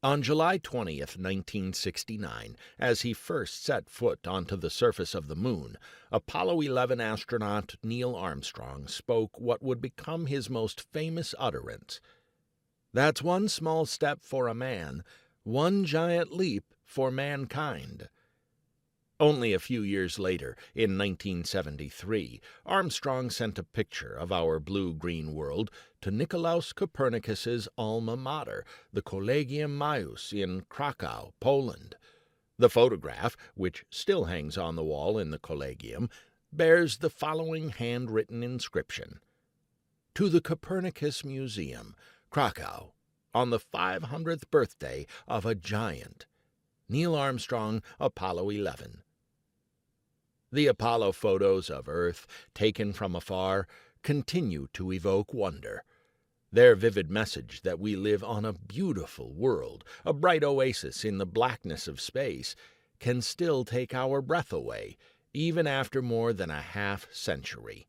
On July 20th, 1969, as he first set foot onto the surface of the Moon, Apollo 11 astronaut Neil Armstrong spoke what would become his most famous utterance. "That's one small step for a man, one giant leap for mankind." Only a few years later, in 1973, Armstrong sent a picture of our blue-green world to Nicolaus Copernicus's alma mater, the Collegium Maius in Krakow, Poland. The photograph, which still hangs on the wall in the Collegium, bears the following handwritten inscription: "To the Copernicus Museum, Krakow, on the 500th birthday of a giant. Neil Armstrong, Apollo 11. The Apollo photos of Earth, taken from afar, continue to evoke wonder. Their vivid message that we live on a beautiful world, a bright oasis in the blackness of space, can still take our breath away, even after more than a half-century.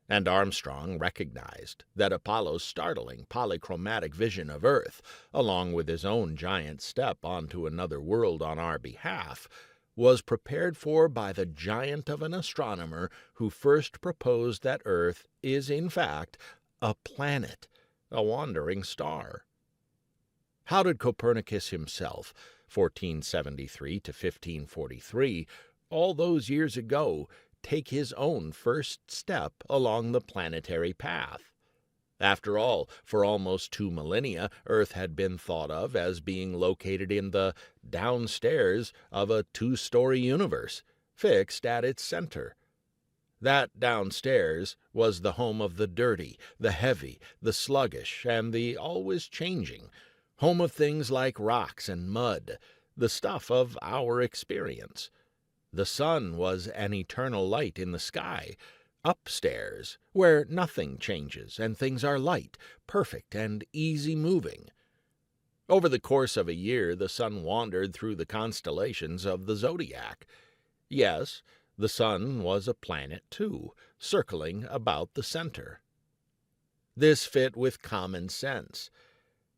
And Armstrong recognized that Apollo's startling polychromatic vision of Earth, along with his own giant step onto another world on our behalf, was prepared for by the giant of an astronomer who first proposed that Earth is, in fact, a planet, a wandering star. How did Copernicus himself, 1473 to 1543, all those years ago, take his own first step along the planetary path? After all, for almost 2 millennia, Earth had been thought of as being located in the downstairs of a 2-story universe, fixed at its center. That downstairs was the home of the dirty, the heavy, the sluggish, and the always changing, home of things like rocks and mud, the stuff of our experience. The sun was an eternal light in the sky, upstairs, where nothing changes and things are light, perfect, and easy-moving. Over the course of a year, the sun wandered through the constellations of the zodiac. Yes, the sun was a planet, too, circling about the center. This fit with common sense.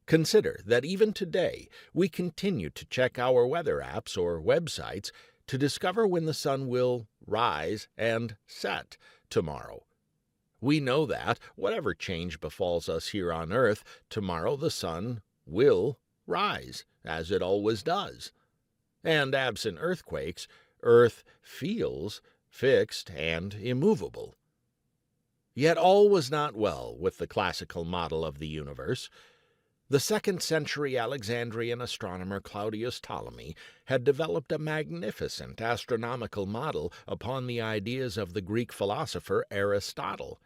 Consider that even today we continue to check our weather apps or websites to discover when the sun will rise and set tomorrow. We know that, whatever change befalls us here on Earth, tomorrow the sun will rise, as it always does. And absent earthquakes, Earth feels fixed and immovable. Yet all was not well with the classical model of the universe. The 2nd-century Alexandrian astronomer Claudius Ptolemy had developed a magnificent astronomical model upon the ideas of the Greek philosopher Aristotle.